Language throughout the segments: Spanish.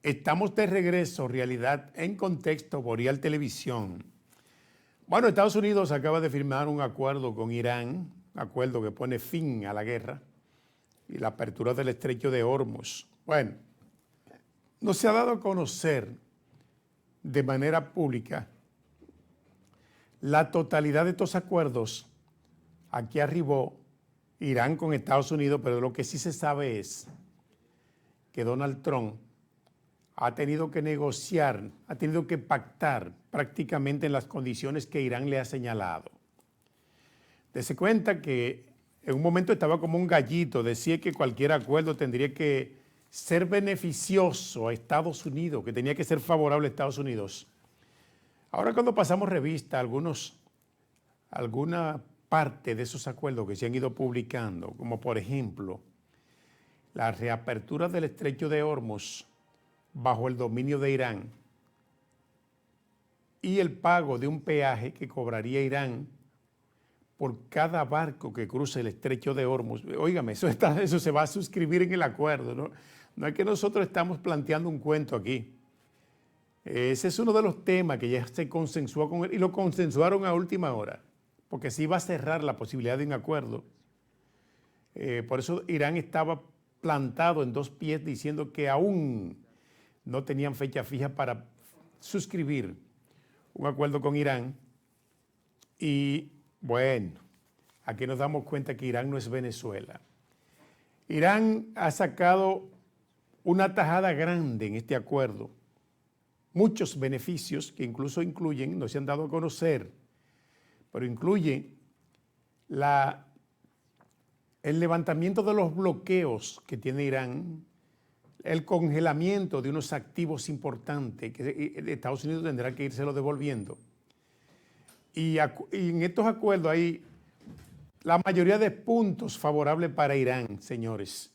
Estamos de regreso, Realidad en Contexto, Boreal Televisión. Bueno, Estados Unidos acaba de firmar un acuerdo con Irán, un acuerdo que pone fin a la guerra y la apertura del estrecho de Hormuz. Bueno, no se ha dado a conocer de manera pública la totalidad de estos acuerdos a que arribó Irán con Estados Unidos, pero lo que sí se sabe es que Donald Trump ha tenido que negociar, ha tenido que pactar prácticamente en las condiciones que Irán le ha señalado. Dese cuenta que en un momento estaba como un gallito, decía que cualquier acuerdo tendría que ser beneficioso a Estados Unidos, que tenía que ser favorable a Estados Unidos. Ahora cuando pasamos revista a alguna parte de esos acuerdos que se han ido publicando, como por ejemplo la reapertura del estrecho de Hormuz bajo el dominio de Irán y el pago de un peaje que cobraría Irán por cada barco que cruce el estrecho de Hormuz. Óigame, eso se va a suscribir en el acuerdo, ¿no? No es que nosotros estamos planteando un cuento aquí. Ese es uno de los temas que ya se consensuó con él y lo consensuaron a última hora, porque se iba a cerrar la posibilidad de un acuerdo. Por eso Irán estaba plantado en dos pies diciendo que aún no tenían fecha fija para suscribir un acuerdo con Irán. Y bueno, aquí nos damos cuenta que Irán no es Venezuela. Irán ha sacado una tajada grande en este acuerdo. Muchos beneficios que incluso incluyen, no se han dado a conocer, pero incluye el levantamiento de los bloqueos que tiene Irán, el congelamiento de unos activos importantes que Estados Unidos tendrá que írselo devolviendo. Y en estos acuerdos hay la mayoría de puntos favorables para Irán, señores.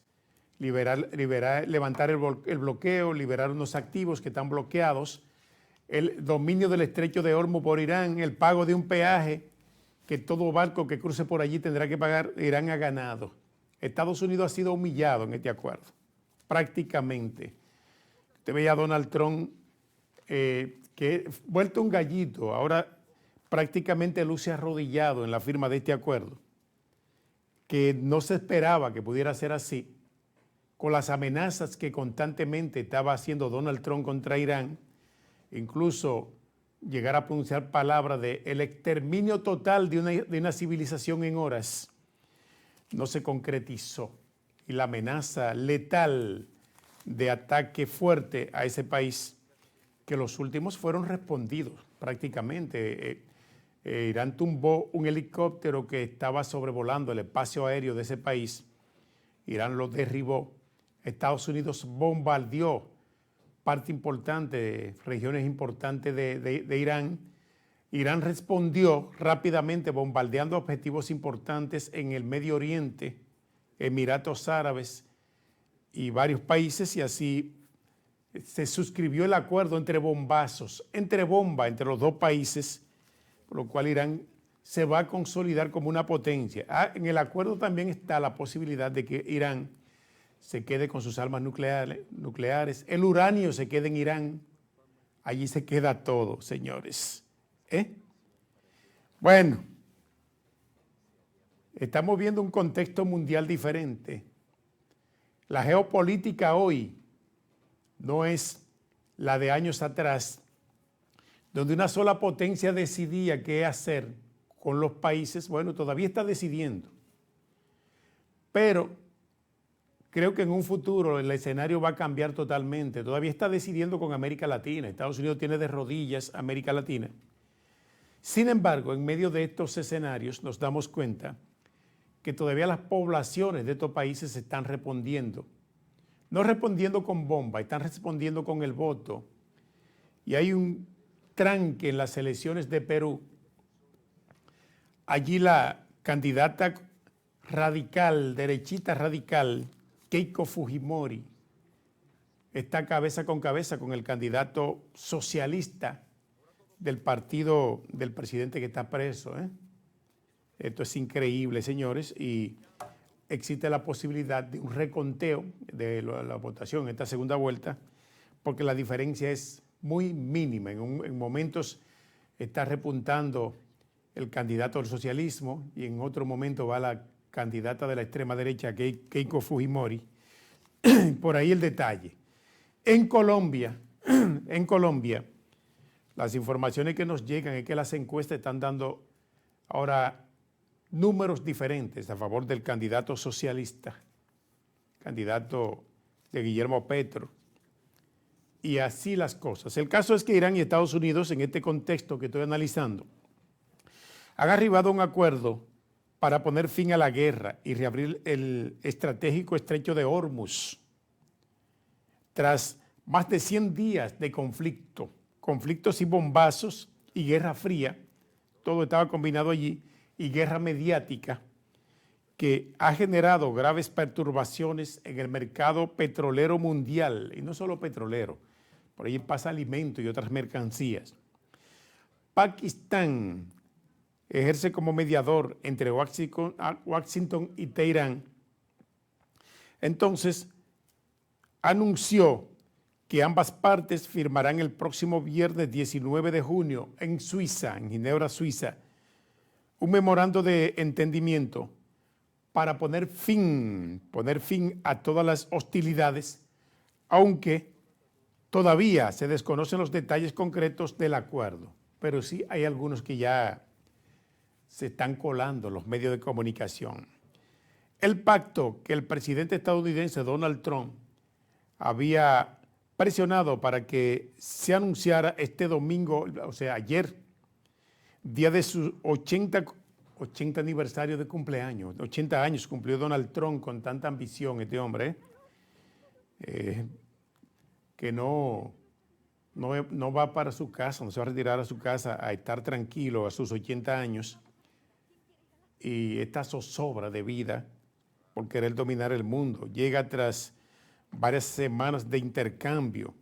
Levantar el bloqueo, liberar unos activos que están bloqueados, el dominio del estrecho de Hormuz por Irán, el pago de un peaje que todo barco que cruce por allí tendrá que pagar. Irán ha ganado. Estados Unidos ha sido humillado en este acuerdo, prácticamente. Usted veía a Donald Trump que vuelto un gallito, ahora prácticamente luce arrodillado en la firma de este acuerdo, que no se esperaba que pudiera ser así, con las amenazas que constantemente estaba haciendo Donald Trump contra Irán, incluso llegar a pronunciar palabras de el exterminio total de una civilización en horas, no se concretizó. Y la amenaza letal de ataque fuerte a ese país, que los últimos fueron respondidos prácticamente. Irán tumbó un helicóptero que estaba sobrevolando el espacio aéreo de ese país. Irán lo derribó. Estados Unidos bombardeó parte importante, regiones importantes de Irán. Irán respondió rápidamente bombardeando objetivos importantes en el Medio Oriente, Emiratos Árabes y varios países, y así se suscribió el acuerdo entre bombazos, entre los dos países, por lo cual Irán se va a consolidar como una potencia. En el acuerdo también está la posibilidad de que Irán se quede con sus armas nucleares, el uranio se quede en Irán, allí se queda todo, señores. Bueno, estamos viendo un contexto mundial diferente. La geopolítica hoy no es la de años atrás, donde una sola potencia decidía qué hacer con los países. Bueno, todavía está decidiendo, pero creo que en un futuro el escenario va a cambiar totalmente. Todavía está decidiendo con América Latina. Estados Unidos tiene de rodillas a América Latina. Sin embargo, en medio de estos escenarios nos damos cuenta que todavía las poblaciones de estos países están respondiendo. No respondiendo con bomba, están respondiendo con el voto. Y hay un tranque en las elecciones de Perú. Allí la candidata radical, derechita radical, Keiko Fujimori, está cabeza con el candidato socialista del partido del presidente que está preso. Esto es increíble, señores, y existe la posibilidad de un reconteo de la votación en esta segunda vuelta porque la diferencia es muy mínima. En momentos está repuntando el candidato del socialismo y en otro momento va la candidata de la extrema derecha, Keiko Fujimori. Por ahí el detalle. En Colombia, las informaciones que nos llegan es que las encuestas están dando ahora números diferentes a favor del candidato socialista, candidato de Guillermo Petro. Y así las cosas. El caso es que Irán y Estados Unidos, en este contexto que estoy analizando, han arribado a un acuerdo para poner fin a la guerra y reabrir el estratégico estrecho de Hormuz. Tras más de 100 días de conflictos y bombazos y guerra fría, todo estaba combinado allí, y guerra mediática que ha generado graves perturbaciones en el mercado petrolero mundial, y no solo petrolero, por ahí pasa alimentos y otras mercancías. Pakistán ejerce como mediador entre Washington y Teherán. Entonces, anunció que ambas partes firmarán el próximo viernes 19 de junio en Suiza, en Ginebra, Suiza, un memorando de entendimiento para poner fin a todas las hostilidades, aunque todavía se desconocen los detalles concretos del acuerdo, pero sí hay algunos que ya se están colando en los medios de comunicación. El pacto que el presidente estadounidense Donald Trump había presionado para que se anunciara este domingo, o sea, ayer, día de su 80 aniversario de cumpleaños. 80 años cumplió Donald Trump con tanta ambición, este hombre, que no va para su casa, no se va a retirar a su casa a estar tranquilo a sus 80 años, y esta zozobra de vida por querer dominar el mundo llega tras varias semanas de intercambio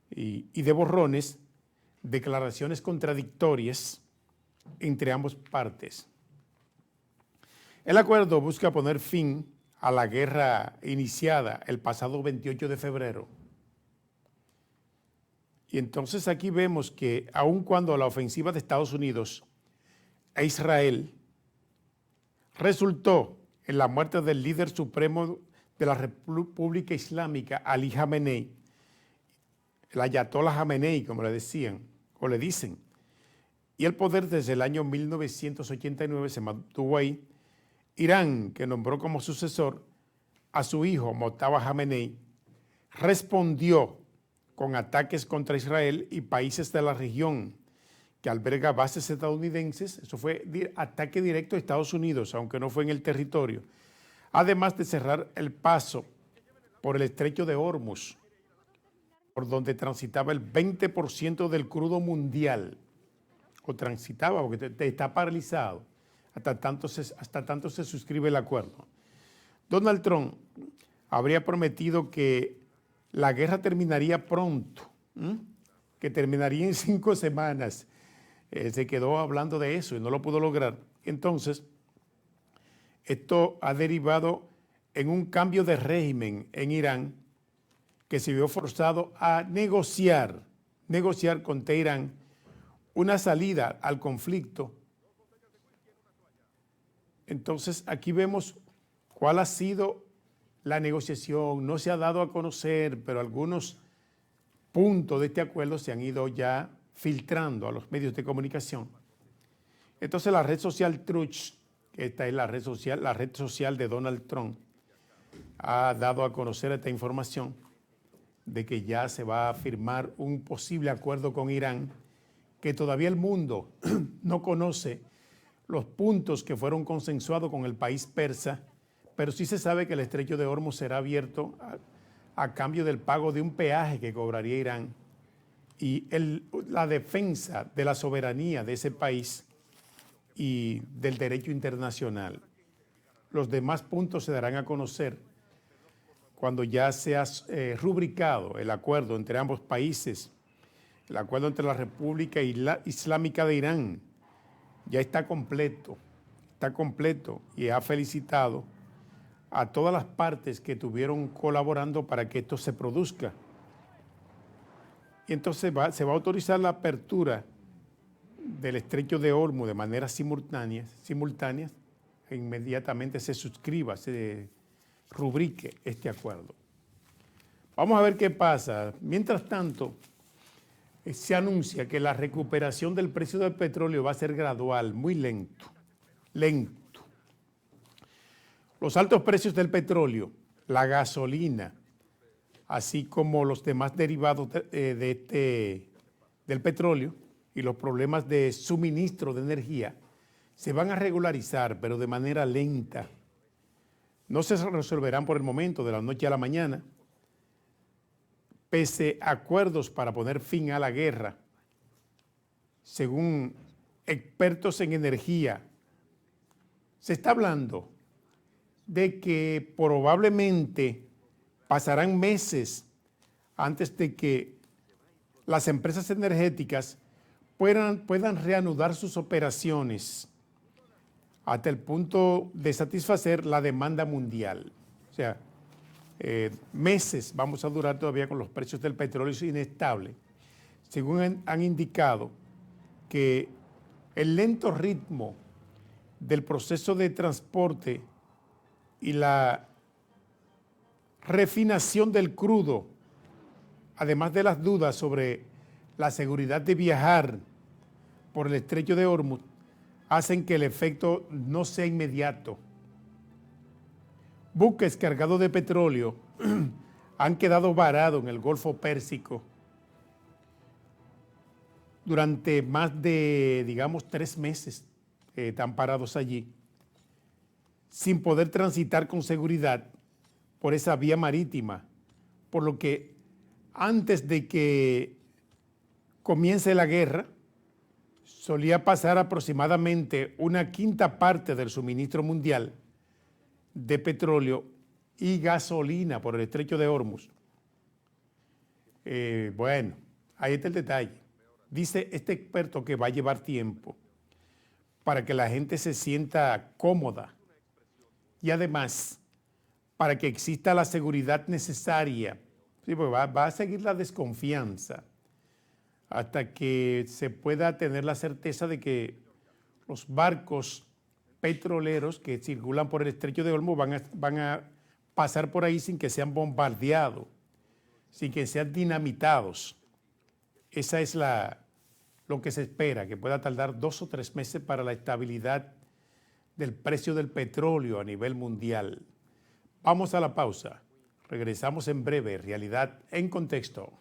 y de borrones, declaraciones contradictorias entre ambas partes. El acuerdo busca poner fin a la guerra iniciada el pasado 28 de febrero. Y entonces aquí vemos que aun cuando la ofensiva de Estados Unidos a Israel resultó en la muerte del líder supremo de la República Islámica, Ali Jamenei, el Ayatollah Jamenei, como le decían, o le dicen, y el poder desde el año 1989 se mantuvo ahí, Irán, que nombró como sucesor a su hijo Mojtaba Jamenei, respondió con ataques contra Israel y países de la región que alberga bases estadounidenses. Eso fue ataque directo a Estados Unidos, aunque no fue en el territorio, además de cerrar el paso por el estrecho de Hormuz, por donde transitaba el 20% del crudo mundial, o transitaba porque está paralizado hasta tanto se suscribe el acuerdo. Donald Trump habría prometido que la guerra terminaría pronto, que terminaría en 5 semanas. Se quedó hablando de eso y no lo pudo lograr. Entonces, esto ha derivado en un cambio de régimen en Irán, que se vio forzado a negociar con Teherán una salida al conflicto. Entonces, aquí vemos cuál ha sido la negociación. No se ha dado a conocer, pero algunos puntos de este acuerdo se han ido ya filtrando a los medios de comunicación. Entonces, la red social Truth, que esta es la red social de Donald Trump, ha dado a conocer esta información de que ya se va a firmar un posible acuerdo con Irán, que todavía el mundo no conoce los puntos que fueron consensuados con el país persa, pero sí se sabe que el estrecho de Hormuz será abierto a cambio del pago de un peaje que cobraría Irán y la defensa de la soberanía de ese país y del derecho internacional. Los demás puntos se darán a conocer cuando ya se ha rubricado el acuerdo entre ambos países. El acuerdo entre la República Islámica de Irán ya está completo y ha felicitado a todas las partes que estuvieron colaborando para que esto se produzca. y entonces se va a autorizar la apertura del estrecho de Hormuz de manera simultánea e inmediatamente se suscriba, se rubrique este acuerdo. Vamos a ver qué pasa. Mientras tanto, se anuncia que la recuperación del precio del petróleo va a ser gradual, muy lento. Los altos precios del petróleo, la gasolina, así como los demás derivados del petróleo y los problemas de suministro de energía, se van a regularizar, pero de manera lenta. No se resolverán por el momento, de la noche a la mañana, pese a acuerdos para poner fin a la guerra. Según expertos en energía, se está hablando de que probablemente pasarán meses antes de que las empresas energéticas puedan reanudar sus operaciones hasta el punto de satisfacer la demanda mundial. O sea, meses vamos a durar todavía con los precios del petróleo inestables, según han indicado que el lento ritmo del proceso de transporte y la refinación del crudo, además de las dudas sobre la seguridad de viajar por el estrecho de Hormuz, hacen que el efecto no sea inmediato. Buques cargados de petróleo han quedado varados en el Golfo Pérsico durante más de, digamos, 3 meses. Están parados allí, sin poder transitar con seguridad por esa vía marítima, por lo que antes de que comience la guerra, solía pasar aproximadamente 1/5 parte del suministro mundial de petróleo y gasolina por el estrecho de Hormuz. Bueno, ahí está el detalle. Dice este experto que va a llevar tiempo para que la gente se sienta cómoda y además para que exista la seguridad necesaria. Sí, pues va a seguir la desconfianza hasta que se pueda tener la certeza de que los barcos petroleros que circulan por el estrecho de Hormuz van a pasar por ahí sin que sean bombardeados, sin que sean dinamitados. Esa es lo que se espera, que pueda tardar 2 o 3 meses para la estabilidad del precio del petróleo a nivel mundial. Vamos a la pausa. Regresamos en breve. Realidad en Contexto.